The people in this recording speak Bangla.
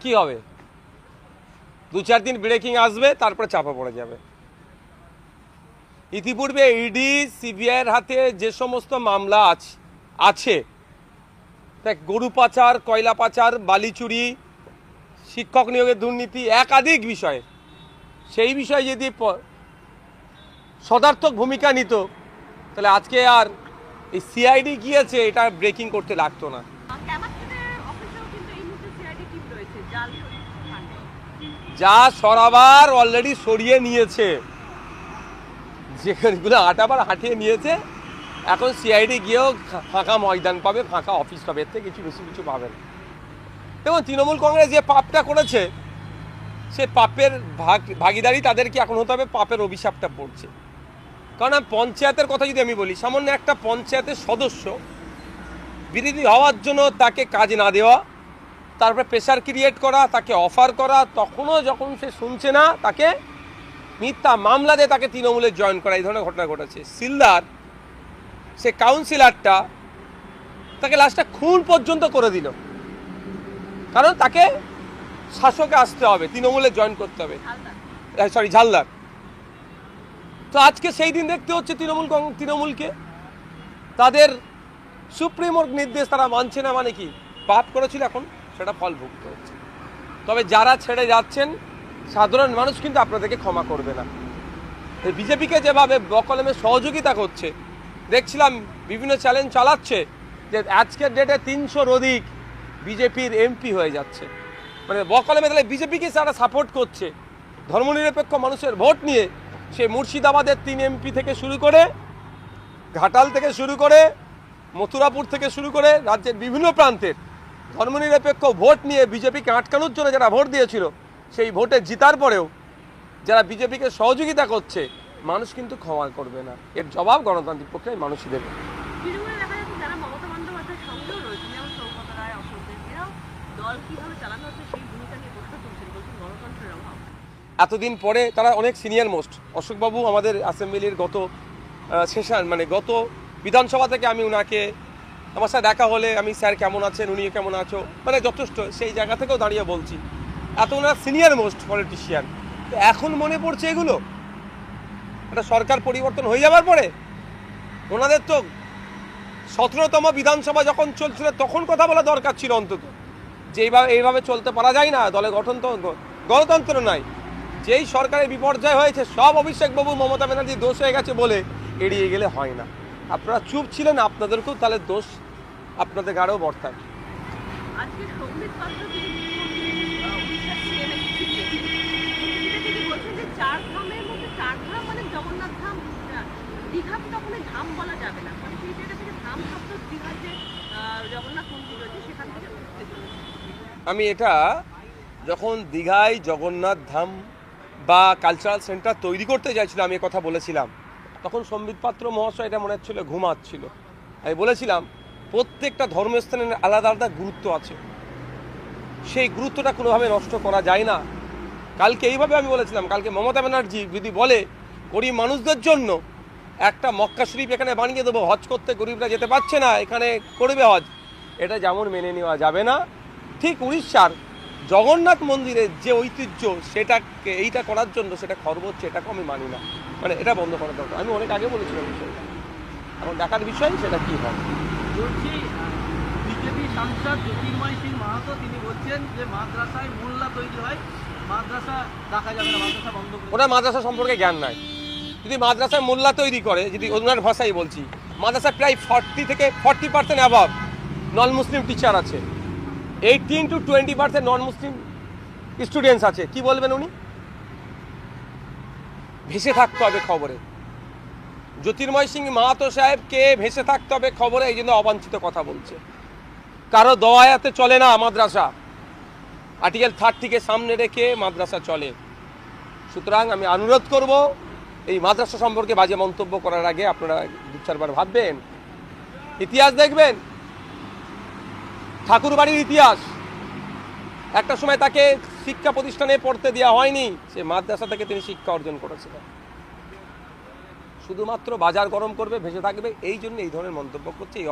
কি হবে? 2-4 দিন ব্রেকিং আসবে, তারপরে চাপা পড়ে যাবে। ইতিপূর্বে ইডি সিবিআইয়ের হাতে যে সমস্ত মামলা আছে দেখ, গরু পাচার, কয়লা পাচার, বালি চুরি, শিক্ষক নিয়োগের দুর্নীতি, একাধিক বিষয়ে, সেই বিষয়ে যদি সদার্থক ভূমিকা নিত তাহলে আজকে আর এই সিআইডি গিয়েছে এটা ব্রেকিং করতে লাগতো না। যা সরাবার অলরেডি সরিয়ে নিয়েছে, যেগুলো আটাবার হাঁটিয়ে নিয়েছে, এখন সিআইডি গিয়েও ফাঁকা ময়দান পাবে, ফাঁকা অফিস পাবে, এর থেকে কিছু পাবে না। এবং তৃণমূল কংগ্রেস যে পাপটা করেছে, সে পাপের ভাগিদারি তাদেরকে এখন হতে হবে, পাপের অভিশাপটা পড়ছে। কারণ পঞ্চায়েতের কথা যদি আমি বলি, সামান্য একটা পঞ্চায়েতের সদস্য বিরোধী হওয়ার জন্য তাকে কাজ না দেওয়া, তারপরে প্রেশার ক্রিয়েট করা, তাকে অফার করা, তখনও যখন সে শুনছে না তাকে মিথ্যা মামলা দিয়ে তাকে তৃণমূলে জয়েন করা, এই ধরনের ঘটনা ঘটেছে। সিলদার সে কাউন্সিলরটা তাকে লাস্টটা খুন পর্যন্ত করে দিল, কারণ তাকে শাসকে আসতে হবে, তৃণমূলে জয়েন করতে হবে, ঝালদার। তো আজকে সেই দিন দেখতে হচ্ছে তৃণমূলকে তাদের সুপ্রিমোর নির্দেশ তারা মানছে না, মানে কি পাপ করেছিল, এখন সেটা ফল ভুগতে হচ্ছে। তবে যারা ছেড়ে যাচ্ছেন সাধারণ মানুষ কিন্তু আপনাদেরকে ক্ষমা করবে না। বিজেপিকে যেভাবে বকলমে সহযোগিতা করছে দেখছিলাম, বিভিন্ন চ্যালেঞ্জ চালাচ্ছে যে আজকের ডেটে 300-র অধিক বিজেপির এমপি হয়ে যাচ্ছে, মানে বকলমে তাহলে বিজেপিকে যারা সাপোর্ট করছে ধর্মনিরপেক্ষ মানুষের ভোট নিয়ে, সে মুর্শিদাবাদের 3 এমপি থেকে শুরু করে, ঘাটাল থেকে শুরু করে, মথুরাপুর থেকে শুরু করে রাজ্যের বিভিন্ন প্রান্তের ধর্মনিরপেক্ষ ভোট নিয়ে বিজেপিকে আটকানোর জন্য যারা ভোট দিয়েছিল, সেই ভোটে জিতার পরেও যারা বিজেপিকে সহযোগিতা করছে, মানুষ কিন্তু ক্ষমা করবে না। এর জবাব গণতান্ত্রিক প্রক্রিয়ায় মানুষই দেবে। এতদিন পরে তারা অনেক সিনিয়র মোস্ট, অশোকবাবু আমাদের অ্যাসেম্বলির গত সেশন, মানে গত বিধানসভা থেকে আমি ওনাকে, আমার সাথে দেখা হলে আমি স্যার কেমন আছেন, উনিও কেমন আছো, মানে যথেষ্ট সেই জায়গা থেকেও দাঁড়িয়ে বলছি, এত ওনার সিনিয়র মোস্ট পলিটিশিয়ান। তো এখন মনে পড়ছে এগুলো, একটা সরকার পরিবর্তন হয়ে যাওয়ার পরে ওনাদের তো 17তম বিধানসভা যখন চলছিল তখন কথা বলা দরকার ছিল অন্তত, যে এইভাবে চলতে পারা যায় না, দলে গণতন্ত্র নাই। যেই সরকারের বিপর্যয় হয়েছে সব অভিষেকবাবু মমতা ব্যানার্জির দোষ হয়ে গেছে বলে এড়িয়ে গেলে হয় না। আপনারা চুপ ছিলেন, আপনাদেরকেও তাহলে দোষ আপনাদের গাড়েও বর্তায়। আমি এটা যখন দীঘায় জগন্নাথ ধাম বা কালচারাল সেন্টার তৈরি করতে চাইছিল, আমি কথা বলেছিলাম, তখন সম্বিত পাত্র মহাশয় এটা মনে হচ্ছিল ঘুমাচ্ছিল। আমি বলেছিলাম প্রত্যেকটা ধর্মস্থানের আলাদা আলাদা গুরুত্ব আছে, সেই গুরুত্বটা কোনোভাবে নষ্ট করা যায় না। কালকে এইভাবে আমি বলেছিলাম, কালকে মমতা ব্যানার্জি যদি বলে গরিব মানুষদের জন্য একটা মক্কা শরীফ এখানে বানিয়ে দেবো, হজ করতে গরিবরা যেতে পারছে না, এখানে করবে হজ, এটা যেমন মেনে নেওয়া যাবে না, ঠিক উড়িষ্যার জগন্নাথ মন্দিরের যে ঐতিহ্য সেটাকে এইটা করার জন্য সেটা খরচ হচ্ছে, এটাকে আমি মানি না, মানে এটা বন্ধ করা দরকার। আমি অনেক আগে বলেছিলাম বিষয়টা, এখন দেখার বিষয় সেটা কী হয়। বিজেপি সাংসদ জ্যোতির্ময় সিং মাহাতো তিনি বলছেন যে মাদ্রাসায় মোল্লা তৈরি হয়, মাদ্রাসা রাখা যাবে না, মাদ্রাসা বন্ধ করে। ওটা মাদ্রাসা সম্পর্কে জ্ঞান নাই। যদি মাদ্রাসায় মোল্লা তৈরি করে, যদি ওনার ভাষাই বলছি, মাদ্রাসায় প্রায় 40% অ্যাভাব নন মুসলিম টিচার আছে, 18 to 20% নন মুসলিম স্টুডেন্টস আছে, কি বলবেন উনি? ভেসে থাকতে হবে খবরে, জ্যোতির্ময় সিং মাহাতো সাহেবকে ভেসে থাকতে হবে খবরে, এই জন্য অবাঞ্ছিত কথা বলছে। কারো দোয়ায়াতে চলে না মাদ্রাসা, আর্টিকেল 30কে সামনে রেখে মাদ্রাসা চলে। সুতরাং আমি অনুরোধ করব, এই মাদ্রাসা সম্পর্কে বাজে মন্তব্য করার আগে আপনারা 2-4বার ভাববেন, ইতিহাস দেখবেন, ঠাকুর বাড়ির ইতিহাস। একটা সময় তাকে শিক্ষা প্রতিষ্ঠানে পড়তে দেওয়া হয়নি, সে মাদ্রাসা থেকে তিনি শিক্ষা অর্জন করেছিলেন। শুধুমাত্র বাজার গরম করবে, ভেসে থাকবে, এই জন্য এই ধরনের মন্তব্য করছে। এই